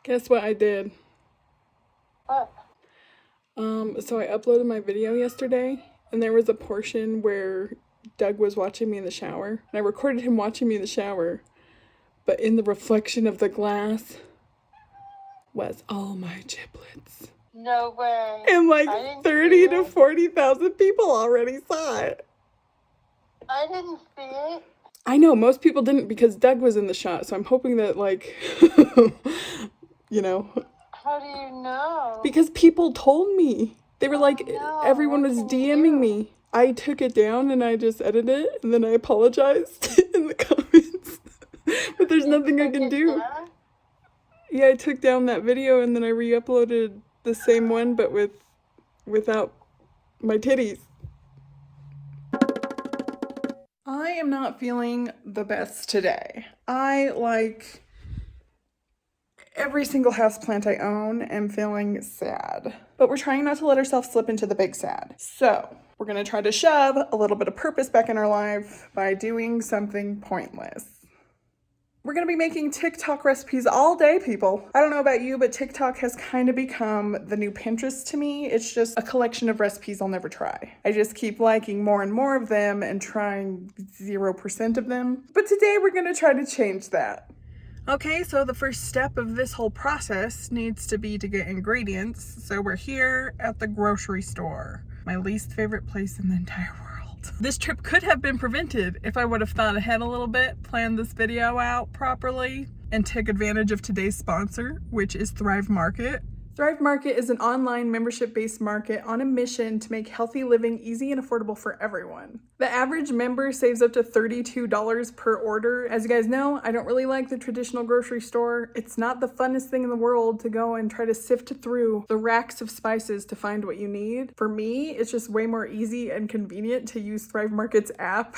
Guess what I did? What? So I uploaded my video yesterday, and there was a portion where Doug was watching me in the shower, and I recorded him watching me in the shower, but in the reflection of the glass was all my giblets. No way. And like I didn't 30 see to it. 40,000 people already saw it. I didn't see it. I know, most people didn't because Doug was in the shot, so I'm hoping that, like, you know. How do you know? Because people told me. They were like, no. everyone What was can you DMing do? me. I took it down and I just edited it, and then I apologized in the comments. But there's nothing I can do. Down? Yeah, I took down that video and then I re-uploaded the same one, but without my titties. I am not feeling the best today. I, like every single houseplant I own, am feeling sad. But we're trying not to let ourselves slip into the big sad. So we're gonna try to shove a little bit of purpose back in our life by doing something pointless. We're gonna be making TikTok recipes all day, people. I don't know about you, but TikTok has kind of become the new Pinterest to me. It's just a collection of recipes I'll never try. I just keep liking more and more of them and trying 0% of them. But today we're gonna try to change that. Okay, so the first step of this whole process needs to be to get ingredients. So we're here at the grocery store, my least favorite place in the entire world. This trip could have been prevented if I would have thought ahead a little bit, planned this video out properly, and took advantage of today's sponsor, which is Thrive Market. Thrive Market is an online membership-based market on a mission to make healthy living easy and affordable for everyone. The average member saves up to $32 per order. As you guys know, I don't really like the traditional grocery store. It's not the funnest thing in the world to go and try to sift through the racks of spices to find what you need. For me, it's just way more easy and convenient to use Thrive Market's app.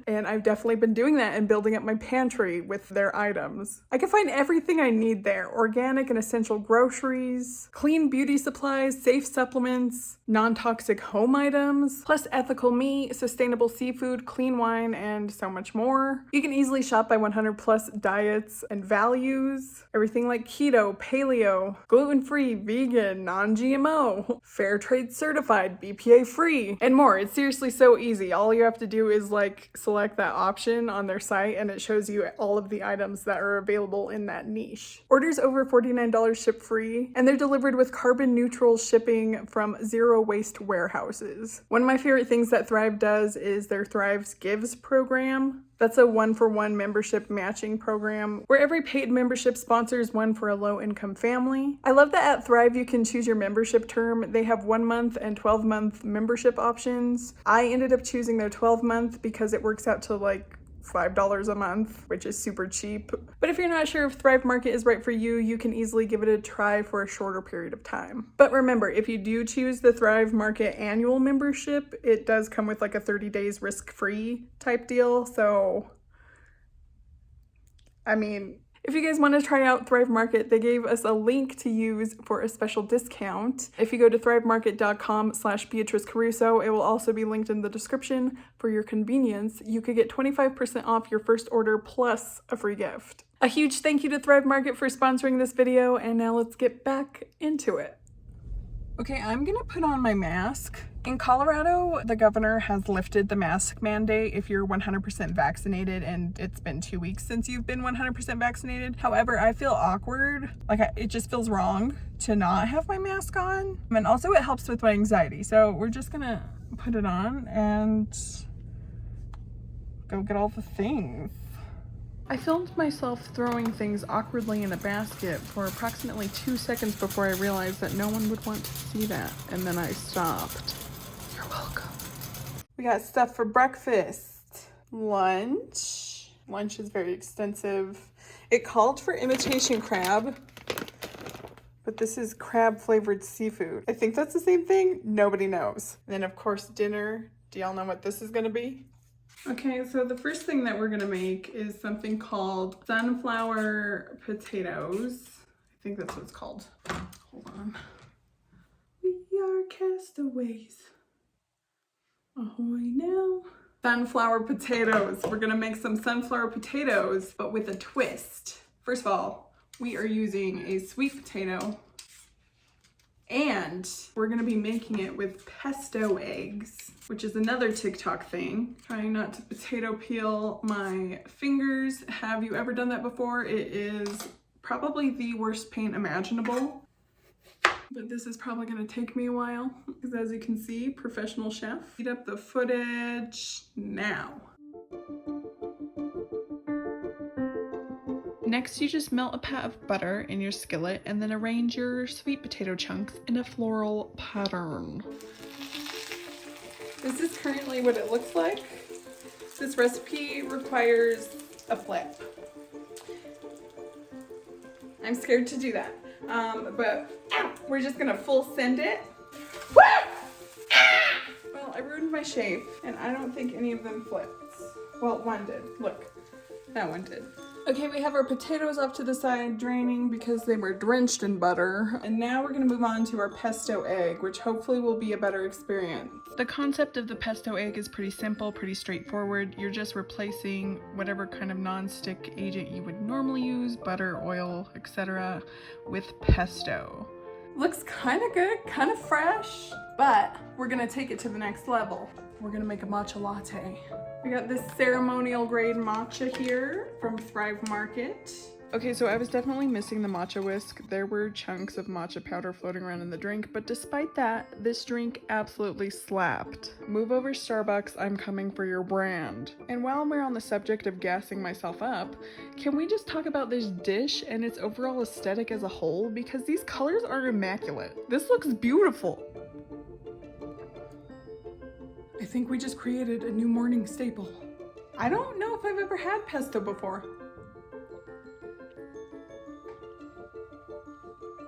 And I've definitely been doing that and building up my pantry with their items. I can find everything I need there: organic and essential groceries, clean beauty supplies, safe supplements, non-toxic home items, plus ethical meat, sustainable seafood, clean wine, and so much more. You can easily shop by 100+ diets and values. Everything like keto, paleo, gluten-free, vegan, non-GMO, fair trade certified, BPA free, and more. It's seriously so easy. All you have to do is like select that option on their site and it shows you all of the items that are available in that niche. Orders over $49 ship free, and they're delivered with carbon neutral shipping from zero waste warehouses. One of my favorite things that Thrive does is their Thrive's Gives program. That's a 1-for-1 membership matching program where every paid membership sponsors one for a low-income family. I love that at Thrive you can choose your membership term. They have 1-month and 12-month membership options. I ended up choosing their 12-month because it works out to like $5 a month, which is super cheap. But if you're not sure if Thrive Market is right for you, you can easily give it a try for a shorter period of time. But remember, if you do choose the Thrive Market annual membership, it does come with like a 30 days risk-free type deal. So, I mean, if you guys want to try out Thrive Market, they gave us a link to use for a special discount. If you go to thrivemarket.com/Beatrice Caruso, it will also be linked in the description for your convenience. You could get 25% off your first order plus a free gift. A huge thank you to Thrive Market for sponsoring this video, and now let's get back into it. Okay, I'm gonna put on my mask. In Colorado, the governor has lifted the mask mandate if you're 100% vaccinated, and it's been 2 weeks since you've been 100% vaccinated. However, I feel awkward. Like, it just feels wrong to not have my mask on. And also it helps with my anxiety. So we're just gonna put it on and go get all the things. I filmed myself throwing things awkwardly in a basket for approximately 2 seconds before I realized that no one would want to see that, and then I stopped. You're welcome. We got stuff for breakfast. Lunch. Lunch is very extensive. It called for imitation crab, but this is crab flavored seafood. I think that's the same thing. Nobody knows. And then of course dinner. Do y'all know what this is gonna be? Okay, so the first thing that we're gonna make is something called sunflower potatoes. I think that's what it's called. Hold on. We are castaways. Ahoy now. Sunflower potatoes. We're gonna make some sunflower potatoes, but with a twist. First of all, We are using a sweet potato, and we're gonna be making it with pesto eggs, which is another TikTok thing. Trying not to potato peel my fingers. Have you ever done that before? It is probably the worst pain imaginable, but this is probably gonna take me a while, because as you can see, professional chef. Heat up the footage now. Next, you just melt a pat of butter in your skillet and then arrange your sweet potato chunks in a floral pattern. This is currently what it looks like. This recipe requires a flip. I'm scared to do that, but we're just gonna full send it. Well, I ruined my shape, and I don't think any of them flipped. Well, one did. Look, that one did. Okay, we have our potatoes off to the side draining because they were drenched in butter. And now we're gonna move on to our pesto egg, which hopefully will be a better experience. The concept of the pesto egg is pretty simple, pretty straightforward. You're just replacing whatever kind of non-stick agent you would normally use, butter, oil, etc., with pesto. Looks kind of good, kind of fresh, but we're gonna take it to the next level. We're gonna make a matcha latte. We got this ceremonial grade matcha here from Thrive Market. Okay, so I was definitely missing the matcha whisk. There were chunks of matcha powder floating around in the drink, but despite that, this drink absolutely slapped. Move over Starbucks, I'm coming for your brand. And while we're on the subject of gassing myself up, can we just talk about this dish and its overall aesthetic as a whole? Because these colors are immaculate. This looks beautiful. I think we just created a new morning staple. I don't know if I've ever had pesto before.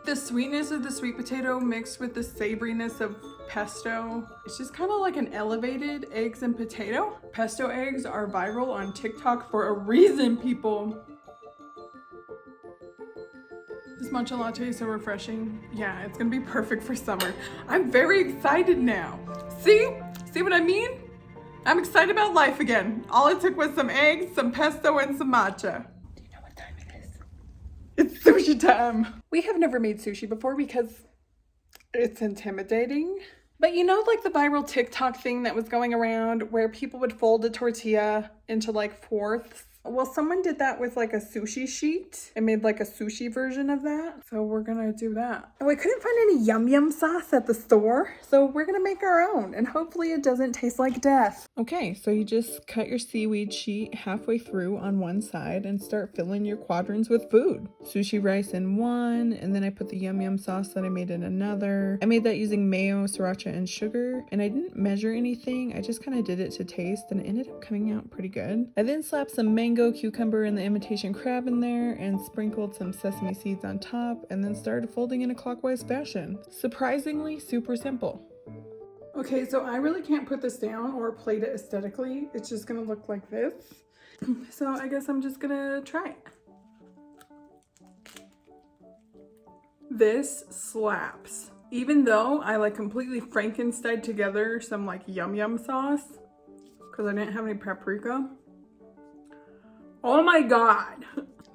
The sweetness of the sweet potato mixed with the savoriness of pesto. It's just kind of like an elevated eggs and potato. Pesto eggs are viral on TikTok for a reason, people. This matcha latte is so refreshing. Yeah, it's gonna be perfect for summer. I'm very excited now. See what I mean? I'm excited about life again. All it took was some eggs, some pesto, and some matcha. Do you know what time it is? It's sushi time. We have never made sushi before because it's intimidating. But you know, like the viral TikTok thing that was going around where people would fold a tortilla into like fourths? Well, someone did that with like a sushi sheet and made like a sushi version of that. So we're gonna do that. Oh, I couldn't find any yum yum sauce at the store. So we're gonna make our own and hopefully it doesn't taste like death. Okay, so you just cut your seaweed sheet halfway through on one side and start filling your quadrants with food. Sushi rice in one, and then I put the yum yum sauce that I made in another. I made that using mayo, sriracha, and sugar, and I didn't measure anything. I just kind of did it to taste and it ended up coming out pretty good. I then slapped some mango, cucumber, and the imitation crab in there and sprinkled some sesame seeds on top and then started folding in a clockwise fashion. Surprisingly super simple. Okay, so I really can't put this down or plate it aesthetically. It's just gonna look like this. So I guess I'm just gonna try it. This slaps. Even though I like completely Frankenstein together some like yum yum sauce because I didn't have any paprika. Oh my god,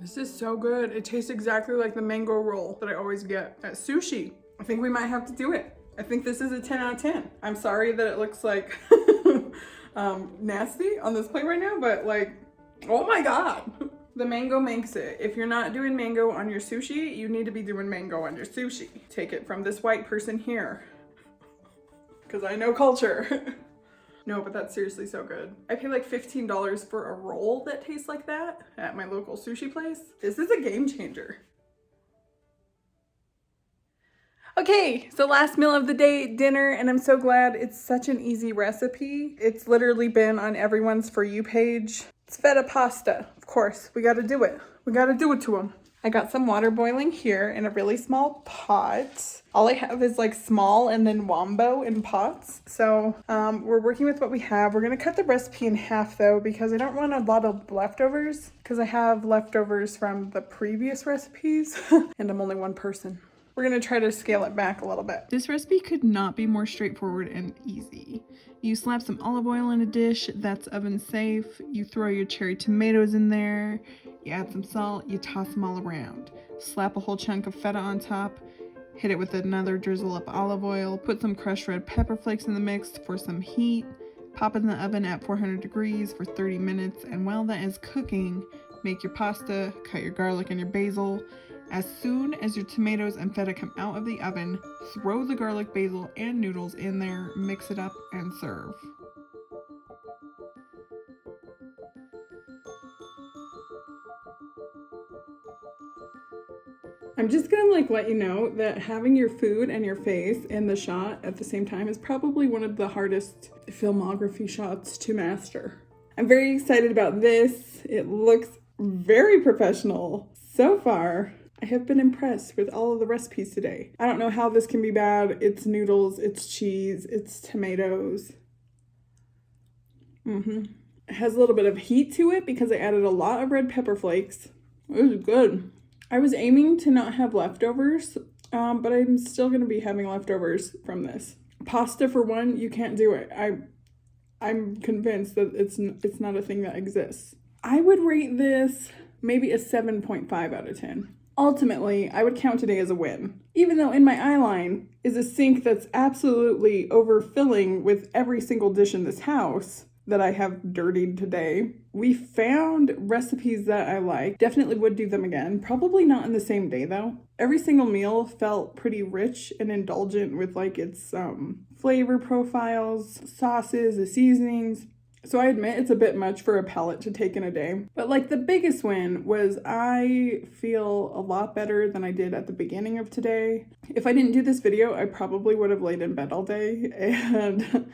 this is so good. It tastes exactly like the mango roll that I always get at sushi. I think we might have to do it. I think this is a 10 out of 10. I'm sorry that it looks like nasty on this plate right now, but like, oh my god. The mango makes it. If you're not doing mango on your sushi, you need to be doing mango on your sushi. Take it from this white person here, because I know culture. No, but that's seriously so good. I pay like $15 for a roll that tastes like that at my local sushi place. This is a game changer. Okay, so last meal of the day, dinner, and I'm so glad it's such an easy recipe. It's literally been on everyone's For You page. It's feta pasta. Of course, we gotta do it. We gotta do it to them. I got some water boiling here in a really small pot. All I have is like small and then wombo in pots. So we're working with what we have. We're gonna cut the recipe in half though, because I don't want a lot of leftovers, because I have leftovers from the previous recipes and I'm only one person. We're gonna try to scale it back a little bit. This recipe could not be more straightforward and easy. You slap some olive oil in a dish that's oven safe. You throw your cherry tomatoes in there. You add some salt. You toss them all around. Slap a whole chunk of feta on top. Hit it with another drizzle of olive oil. Put some crushed red pepper flakes in the mix for some heat. Pop it in the oven at 400 degrees for 30 minutes. And while that is cooking, make your pasta, cut your garlic and your basil. As soon as your tomatoes and feta come out of the oven, throw the garlic, basil, and noodles in there, mix it up, and serve. I'm just gonna let you know that having your food and your face in the shot at the same time is probably one of the hardest filmography shots to master. I'm very excited about this. It looks very professional so far. I have been impressed with all of the recipes today. I don't know how this can be bad. It's noodles, it's cheese, it's tomatoes. It has a little bit of heat to it because I added a lot of red pepper flakes. It was good. I was aiming to not have leftovers, but I'm still going to be having leftovers from this. Pasta, for one, you can't do it. I'm convinced that it's not a thing that exists. I would rate this maybe a 7.5 out of 10. Ultimately, I would count today as a win. Even though in my eye line is a sink that's absolutely overfilling with every single dish in this house that I have dirtied today, we found recipes that I like. Definitely would do them again. Probably not in the same day though. Every single meal felt pretty rich and indulgent with its flavor profiles, sauces, the seasonings. So I admit it's a bit much for a palate to take in a day. But the biggest win was I feel a lot better than I did at the beginning of today. If I didn't do this video, I probably would have laid in bed all day and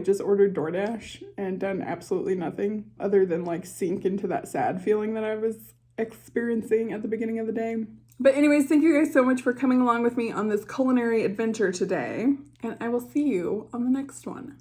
just ordered DoorDash and done absolutely nothing other than sink into that sad feeling that I was experiencing at the beginning of the day. But anyways, thank you guys so much for coming along with me on this culinary adventure today, and I will see you on the next one.